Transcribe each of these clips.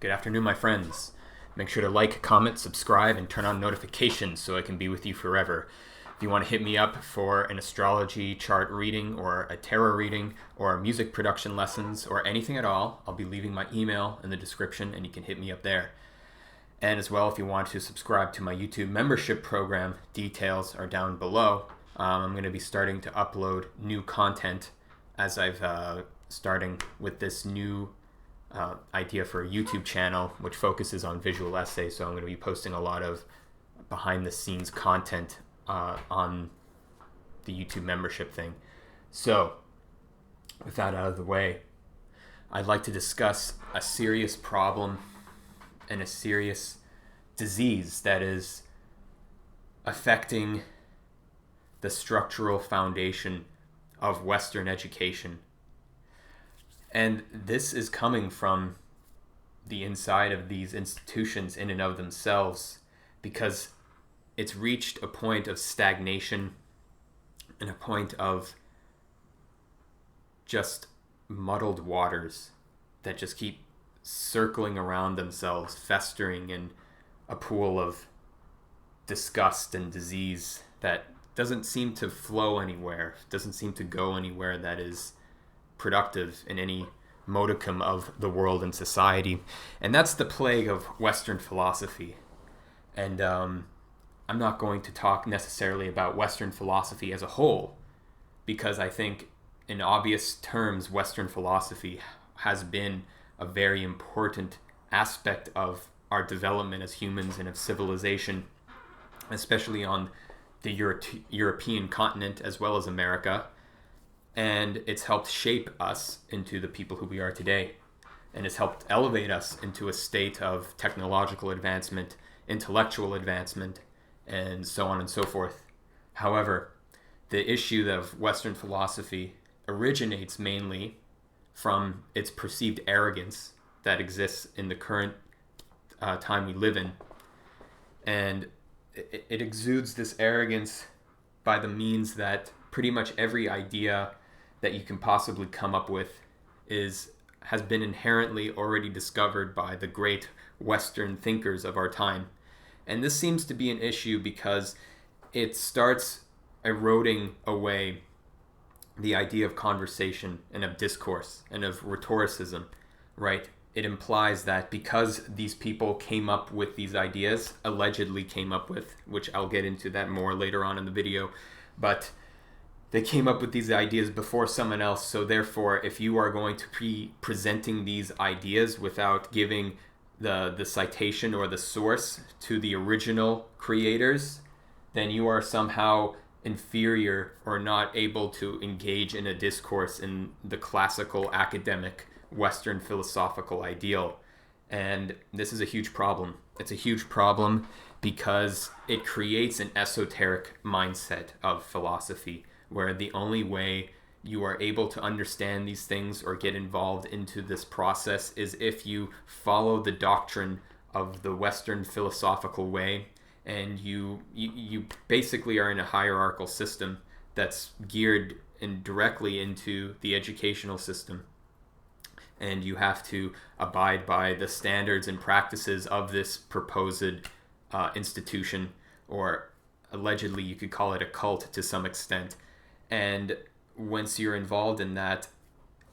Good afternoon, my friends. Make sure to like, comment, subscribe, and turn on notifications so I can be with you forever. If you want to hit me up for an astrology chart reading or a tarot reading or music production lessons or anything at all, I'll be leaving my email in the description and you can hit me up there. And as well, if you want to subscribe to my YouTube membership program, details are down below. I'm going to be starting to upload new content as I've starting with this new idea for a YouTube channel which focuses on visual essays. So I'm going to be posting a lot of behind the scenes content on the YouTube membership thing. So with that out of the way, I'd like to discuss a serious problem and a serious disease that is affecting the structural foundation of Western education. And this is coming from the inside of these institutions in and of themselves, because it's reached a point of stagnation and a point of just muddled waters that just keep circling around themselves, festering in a pool of disgust and disease that doesn't seem to flow anywhere, doesn't seem to go anywhere that is productive in any modicum of the world and society. And that's the plague of Western philosophy. And I'm not going to talk necessarily about Western philosophy as a whole, because I think in obvious terms, Western philosophy has been a very important aspect of our development as humans and of civilization, especially on the European continent as well as America. And it's helped shape us into the people who we are today. And it's helped elevate us into a state of technological advancement, intellectual advancement, and so on and so forth. However, the issue of Western philosophy originates mainly from its perceived arrogance that exists in the current time we live in. And it exudes this arrogance by the means that pretty much every idea that you can possibly come up with has been inherently already discovered by the great Western thinkers of our time. And this seems to be an issue because it starts eroding away the idea of conversation and of discourse and of rhetoricism, right? It implies that because these people came up with these ideas, allegedly came up with, which I'll get into that more later on in the video, but they came up with these ideas before someone else. So therefore, if you are going to be presenting these ideas without giving the citation or the source to the original creators, then you are somehow inferior or not able to engage in a discourse in the classical academic Western philosophical ideal. And this is a huge problem. It's a huge problem because it creates an esoteric mindset of philosophy, where the only way you are able to understand these things or get involved into this process is if you follow the doctrine of the Western philosophical way, and you basically are in a hierarchical system that's geared directly into the educational system. And you have to abide by the standards and practices of this proposed institution, or allegedly you could call it a cult to some extent. And once you're involved in that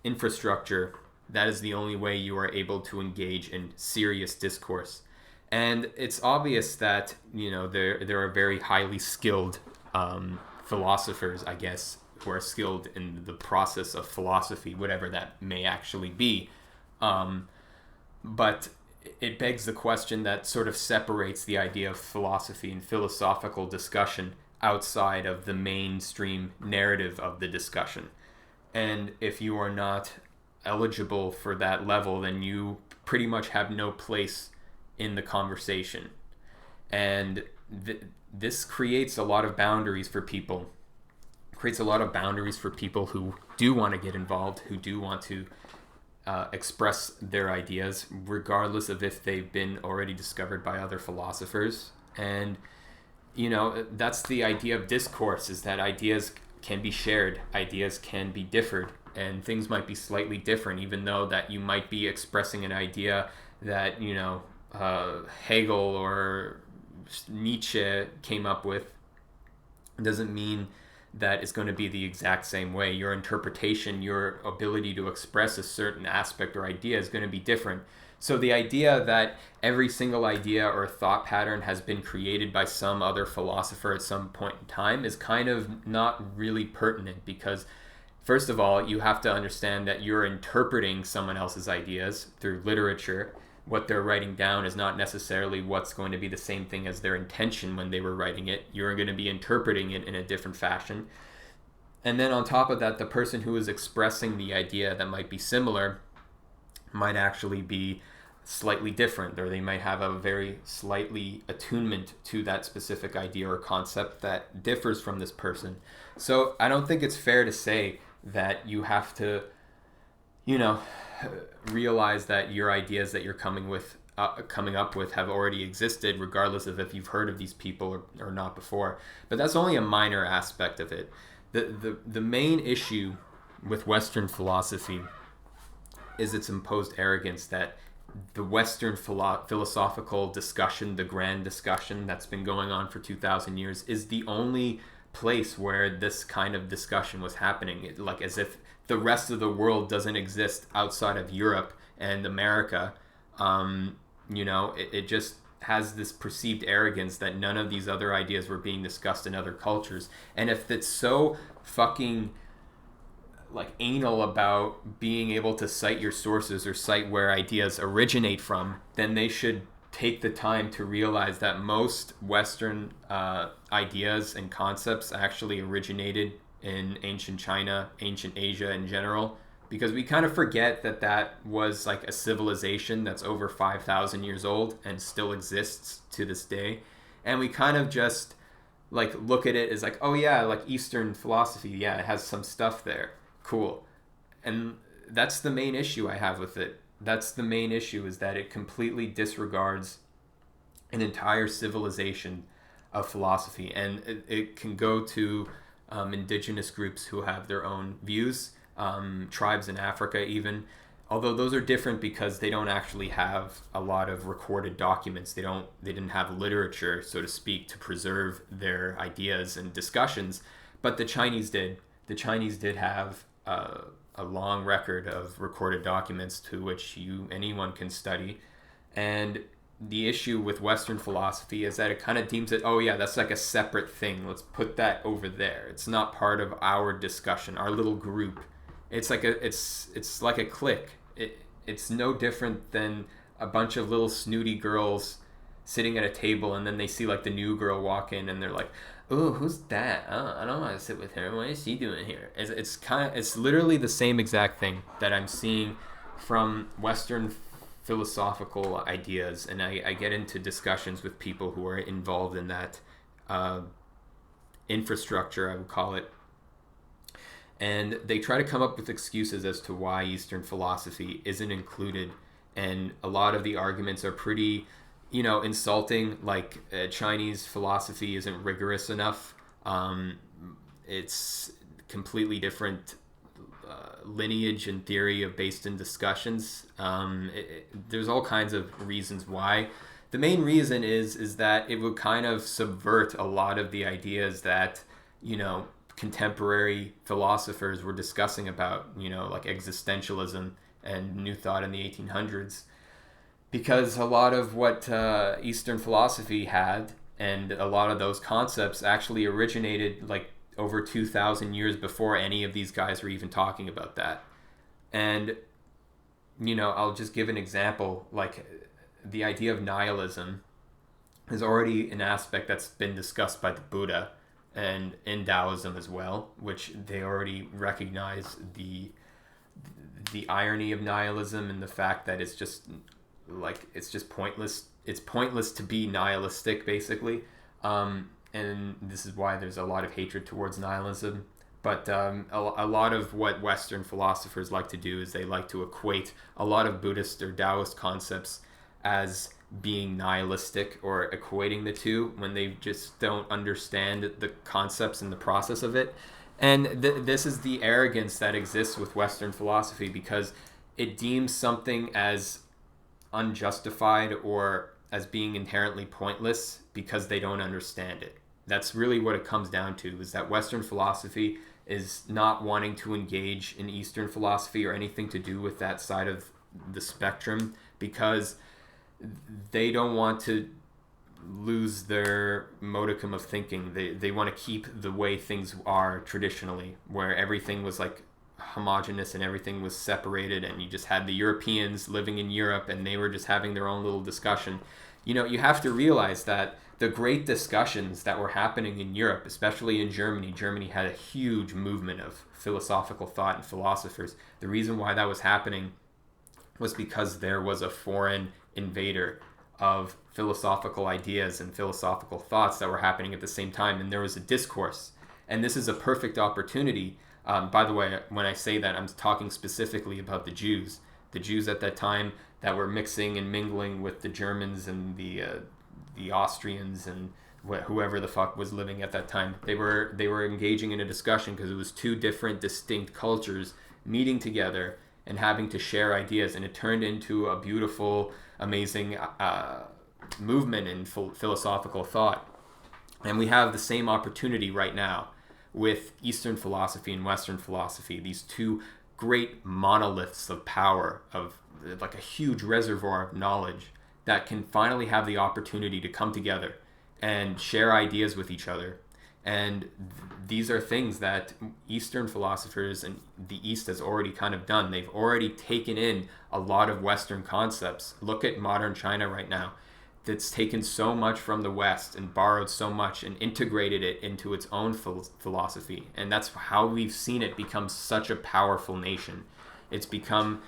infrastructure, that is the only way you are able to engage in serious discourse. And it's obvious that, there are very highly skilled philosophers, I guess, who are skilled in the process of philosophy, whatever that may actually be. But it begs the question that sort of separates the idea of philosophy and philosophical discussion outside of the mainstream narrative of the discussion. And if you are not eligible for that level, then you pretty much have no place in the conversation. And this creates a lot of boundaries for people. Creates a lot of boundaries for people who do want to get involved, who do want to express their ideas, regardless of if they've been already discovered by other philosophers. And that's the idea of discourse, is that ideas can be shared, ideas can be differed, and things might be slightly different, even though that you might be expressing an idea that, you know, Hegel or Nietzsche came up with. It doesn't mean that it's going to be the exact same way. Your interpretation, your ability to express a certain aspect or idea is going to be different. So the idea that every single idea or thought pattern has been created by some other philosopher at some point in time is kind of not really pertinent, because first of all, you have to understand that you're interpreting someone else's ideas through literature. What they're writing down is not necessarily what's going to be the same thing as their intention when they were writing it. You're going to be interpreting it in a different fashion. And then on top of that, the person who is expressing the idea that might be similar might actually be slightly different, or they might have a very slightly attunement to that specific idea or concept that differs from this person. So I don't think it's fair to say that you have to, you know, realize that your ideas that you're coming up with have already existed, regardless of if you've heard of these people or not before. But that's only a minor aspect of it. The main issue with Western philosophy is its imposed arrogance, that the Western philosophical discussion, the grand discussion that's been going on for 2,000 years, is the only place where this kind of discussion was happening. Like as if the rest of the world doesn't exist outside of Europe and America. You know, it just has this perceived arrogance that none of these other ideas were being discussed in other cultures. And if it's so fucking like anal about being able to cite your sources or cite where ideas originate from, then they should take the time to realize that most Western ideas and concepts actually originated in ancient China, ancient Asia in general, because we kind of forget that that was like a civilization that's over 5,000 years old and still exists to this day. And we kind of just like look at it as like, oh yeah, like Eastern philosophy, yeah, it has some stuff there. Cool. And that's the main issue I have with it. That's the main issue, is that it completely disregards an entire civilization of philosophy. And it can go to indigenous groups who have their own views, tribes in Africa even, although those are different because they don't actually have a lot of recorded documents. They didn't have literature, so to speak, to preserve their ideas and discussions, but the Chinese did. The Chinese did have a long record of recorded documents to which anyone can study. And the issue with Western philosophy is that it kind of deems it, oh yeah, that's like a separate thing. Let's put that over there. It's not part of our discussion, our little group. It's like a clique. It's no different than a bunch of little snooty girls sitting at a table, and then they see like the new girl walk in, and they're like, "Oh, who's that? I don't want to sit with her. What is she doing here?" It's literally the same exact thing that I'm seeing from Western philosophical ideas, and I get into discussions with people who are involved in that infrastructure, I would call it, and they try to come up with excuses as to why Eastern philosophy isn't included, and a lot of the arguments are pretty, insulting. Like Chinese philosophy isn't rigorous enough. It's completely different lineage and theory of based in discussions. There's all kinds of reasons why. The main reason is that it would kind of subvert a lot of the ideas that contemporary philosophers were discussing about, like existentialism and New Thought in the 1800s. Because a lot of what Eastern philosophy had, and a lot of those concepts actually originated like over 2,000 years before any of these guys were even talking about that. And, I'll just give an example. Like the idea of nihilism is already an aspect that's been discussed by the Buddha and in Taoism as well, which they already recognize the irony of nihilism and the fact that it's just pointless. It's pointless to be nihilistic, basically. And this is why there's a lot of hatred towards nihilism. But a lot of what Western philosophers like to do is they like to equate a lot of Buddhist or Taoist concepts as being nihilistic, or equating the two when they just don't understand the concepts and the process of it. And this is the arrogance that exists with Western philosophy, because it deems something as unjustified or as being inherently pointless because they don't understand it. That's really what it comes down to, is that Western philosophy is not wanting to engage in Eastern philosophy or anything to do with that side of the spectrum, because they don't want to lose their modicum of thinking. They want to keep the way things are traditionally, where everything was like homogenous and everything was separated, and you just had the Europeans living in Europe and they were just having their own little discussion. You have to realize that the great discussions that were happening in Europe, especially in Germany had a huge movement of philosophical thought and philosophers. The reason why that was happening was because there was a foreign invader of philosophical ideas and philosophical thoughts that were happening at the same time, and there was a discourse. And this is a perfect opportunity. By the way, when I say that, I'm talking specifically about the Jews. The Jews at that time that were mixing and mingling with the Germans and the Austrians and whoever the fuck was living at that time. They were engaging in a discussion because it was two different distinct cultures meeting together and having to share ideas, and it turned into a beautiful, amazing movement in philosophical thought. And we have the same opportunity right now with Eastern philosophy and Western philosophy, these two great monoliths of power, of like a huge reservoir of knowledge that can finally have the opportunity to come together and share ideas with each other. And these are things that Eastern philosophers and the East has already kind of done. They've already taken in a lot of Western concepts. Look at modern China right now. That's taken so much from the West and borrowed so much and integrated it into its own philosophy. And that's how we've seen it become such a powerful nation. It's become,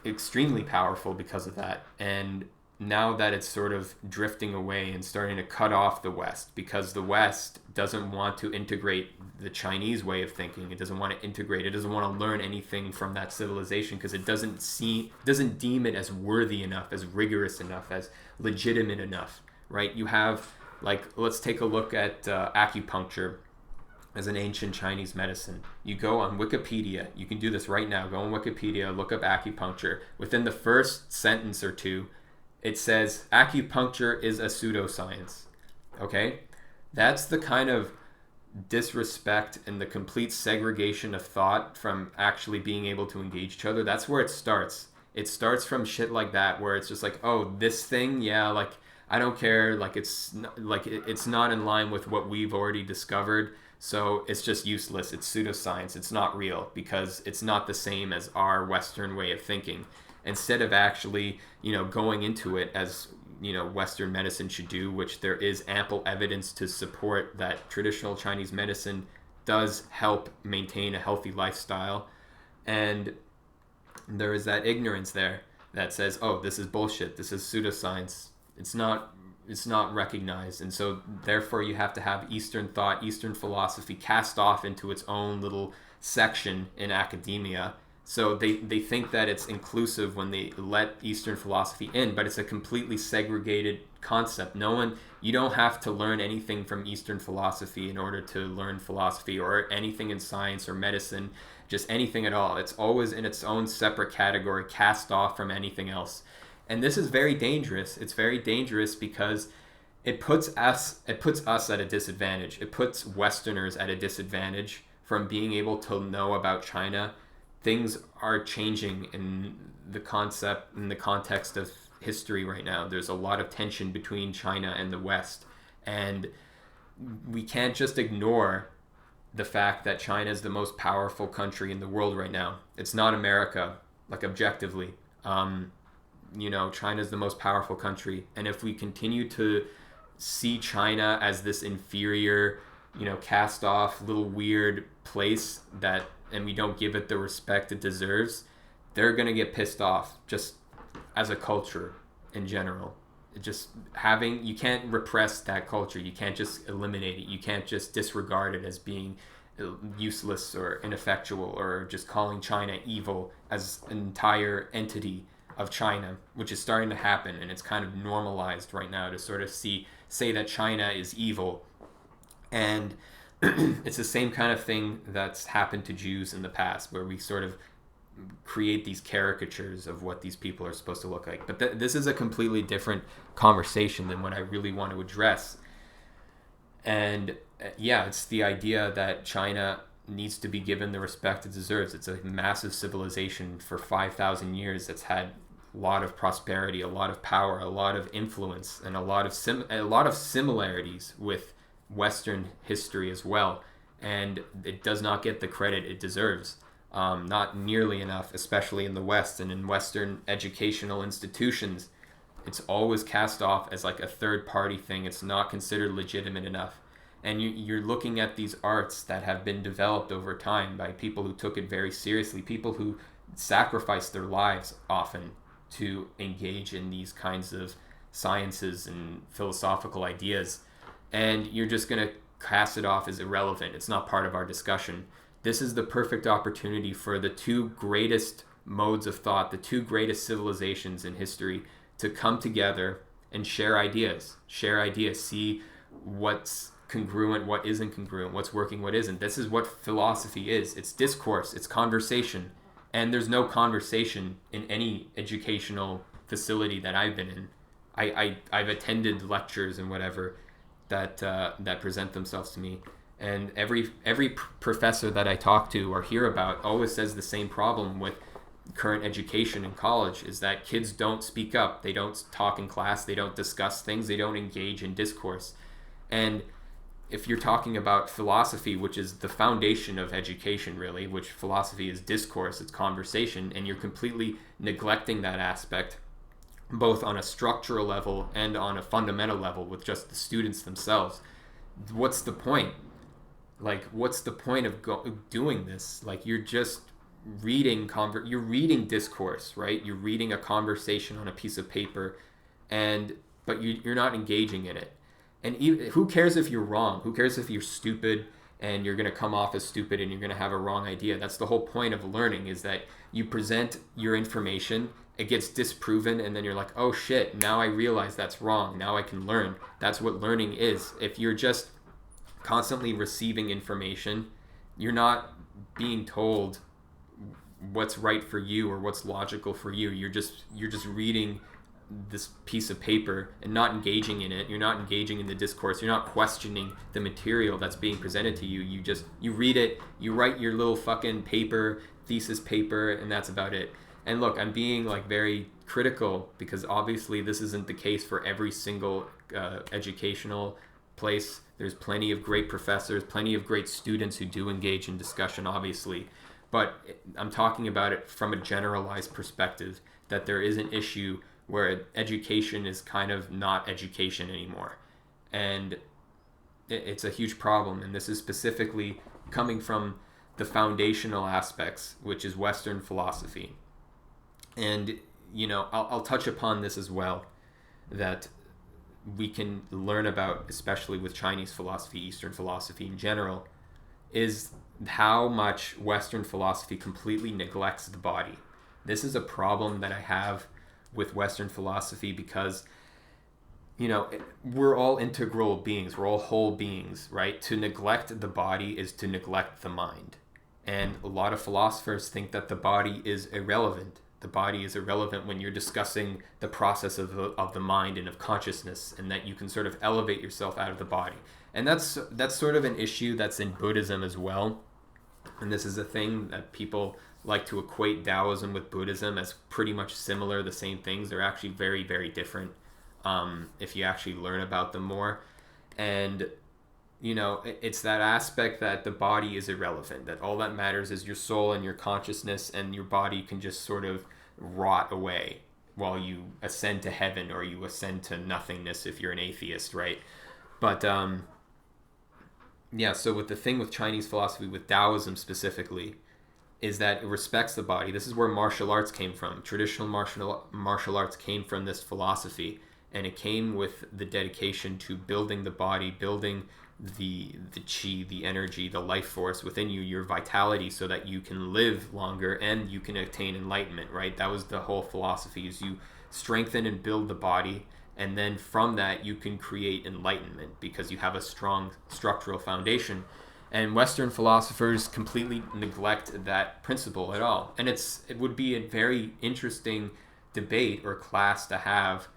extremely powerful because of that. And now that it's sort of drifting away and starting to cut off the West, because the West doesn't want to integrate the Chinese way of thinking. It doesn't want to integrate. It doesn't want to learn anything from that civilization because it doesn't deem it as worthy enough, as rigorous enough, as legitimate enough, right? You have, let's take a look at acupuncture as an ancient Chinese medicine. You go on Wikipedia. You can do this right now. Go on Wikipedia, look up acupuncture. Within the first sentence or two, it says acupuncture is a pseudoscience. Okay? That's the kind of disrespect and the complete segregation of thought from actually being able to engage each other. That's where it starts. It starts from shit like that, where it's just like, oh, this thing, yeah, I don't care, it's not in line with what we've already discovered, so it's just useless. It's pseudoscience. It's not real because it's not the same as our Western way of thinking. Instead of actually, going into it as, Western medicine should do, which there is ample evidence to support that traditional Chinese medicine does help maintain a healthy lifestyle. And there is that ignorance there that says, oh, this is bullshit. This is pseudoscience. It's not recognized. And so therefore you have to have Eastern thought, Eastern philosophy cast off into its own little section in academia. So they think that it's inclusive when they let Eastern philosophy in, but it's a completely segregated concept. You don't have to learn anything from Eastern philosophy in order to learn philosophy, or anything in science or medicine, just anything at all. It's always in its own separate category, cast off from anything else. And this is very dangerous. It's very dangerous because it puts us at a disadvantage. It puts Westerners at a disadvantage from being able to know about China. Things are changing in the context of history right now. There's a lot of tension between China and the West, and we can't just ignore the fact that China is the most powerful country in the world right now. It's not America, objectively. China is the most powerful country, and if we continue to see China as this inferior, cast off little weird place and we don't give it the respect it deserves, they're going to get pissed off just as a culture in general. You can't repress that culture. You can't just eliminate it. You can't just disregard it as being useless or ineffectual, or just calling China evil as an entire entity of China, which is starting to happen, and it's kind of normalized right now to sort of say that China is evil. And It's the same kind of thing that's happened to Jews in the past, where we sort of create these caricatures of what these people are supposed to look like. But this is a completely different conversation than what I really want to address. And yeah, it's the idea that China needs to be given the respect it deserves. It's a massive civilization for 5,000 years that's had a lot of prosperity, a lot of power, a lot of influence, and a lot of similarities with Western history as well. And it does not get the credit it deserves. Not nearly enough, especially in the West and in Western educational institutions. It's always cast off as like a third party thing. It's not considered legitimate enough. And you're looking at these arts that have been developed over time by people who took it very seriously, people who sacrificed their lives often to engage in these kinds of sciences and philosophical ideas. And you're just going to cast it off as irrelevant. It's not part of our discussion. This is the perfect opportunity for the two greatest modes of thought, the two greatest civilizations in history, to come together and share ideas, see what's congruent, what isn't congruent, what's working, what isn't. This is what philosophy is. It's discourse, it's conversation. And there's no conversation in any educational facility that I've been in. I've attended lectures and whatever that present themselves to me. And every professor that I talk to or hear about always says the same problem with current education in college is that kids don't speak up. They don't talk in class. They don't discuss things. They don't engage in discourse. And if you're talking about philosophy, which is the foundation of education, really, which philosophy is discourse, it's conversation, and you're completely neglecting that aspect, both on a structural level and on a fundamental level with just the students themselves, what's the point? Like, what's the point of doing this? Like, you're just reading you're reading discourse, right? You're reading a conversation on a piece of paper, but you're not engaging in it. And who cares if you're wrong? Who cares if you're stupid and you're going to come off as stupid and you're going to have a wrong idea? That's the whole point of learning, is that you present your information, it gets disproven, and then you're like, oh shit, now I realize that's wrong. Now I can learn. That's what learning is. If you're just constantly receiving information, you're not being told what's right for you or what's logical for you. You're just reading this piece of paper and not engaging in it. You're not engaging in the discourse. You're not questioning the material that's being presented to you. You read it, you write your little fucking thesis paper, and that's about it. And look, I'm being like very critical because obviously this isn't the case for every single educational place. There's plenty of great professors, plenty of great students who do engage in discussion, obviously. But I'm talking about it from a generalized perspective, that there is an issue where education is kind of not education anymore. And it's a huge problem. And this is specifically coming from the foundational aspects, which is Western philosophy. And, I'll touch upon this as well, that we can learn about, especially with Chinese philosophy, Eastern philosophy in general, is how much Western philosophy completely neglects the body. This is a problem that I have with Western philosophy because, we're all integral beings. We're all whole beings, right? To neglect the body is to neglect the mind. And a lot of philosophers think that the body is irrelevant. The body is irrelevant when you're discussing the process of the mind and of consciousness, and that you can sort of elevate yourself out of the body. And that's sort of an issue that's in Buddhism as well. And this is a thing that people like to equate Taoism with Buddhism as pretty much similar, the same things. They're actually very, very different if you actually learn about them more. And, it's that aspect that the body is irrelevant, that all that matters is your soul and your consciousness, and your body can just sort of rot away while you ascend to heaven or you ascend to nothingness if you're an atheist, right? But, so with the thing with Chinese philosophy, with Taoism specifically, is that it respects the body. This is where martial arts came from. Traditional martial arts came from this philosophy, and it came with the dedication to building the body, building the qi, the energy, the life force within you, your vitality, so that you can live longer and you can attain enlightenment, right? That was the whole philosophy, is you strengthen and build the body, and then from that you can create enlightenment because you have a strong structural foundation. And Western philosophers completely neglect that principle at all. And it would be a very interesting debate or class to have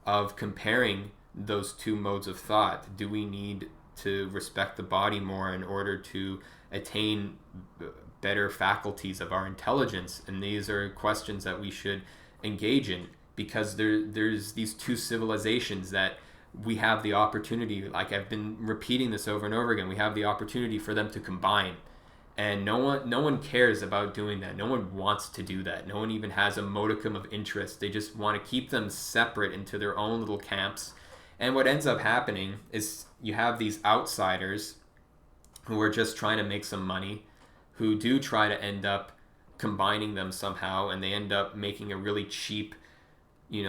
of comparing those two modes of thought. Do we need to respect the body more in order to attain better faculties of our intelligence? And these are questions that we should engage in, because there's these two civilizations that we have the opportunity, like I've been repeating this over and over again, we have the opportunity for them to combine. And no one cares about doing that. No one wants to do that. No one even has a modicum of interest. They just want to keep them separate into their own little camps. And what ends up happening is you have these outsiders who are just trying to make some money, who do try to end up combining them somehow, and they end up making a really cheap,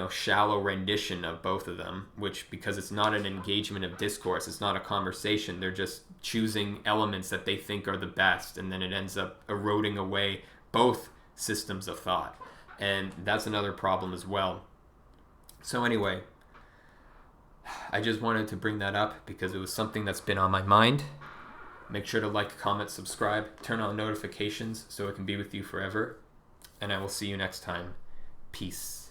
shallow rendition of both of them, which, because it's not an engagement of discourse, it's not a conversation, they're just choosing elements that they think are the best, and then it ends up eroding away both systems of thought. And that's another problem as well. So anyway, I just wanted to bring that up because it was something that's been on my mind. Make sure to like, comment, subscribe, turn on notifications so it can be with you forever. And I will see you next time. Peace.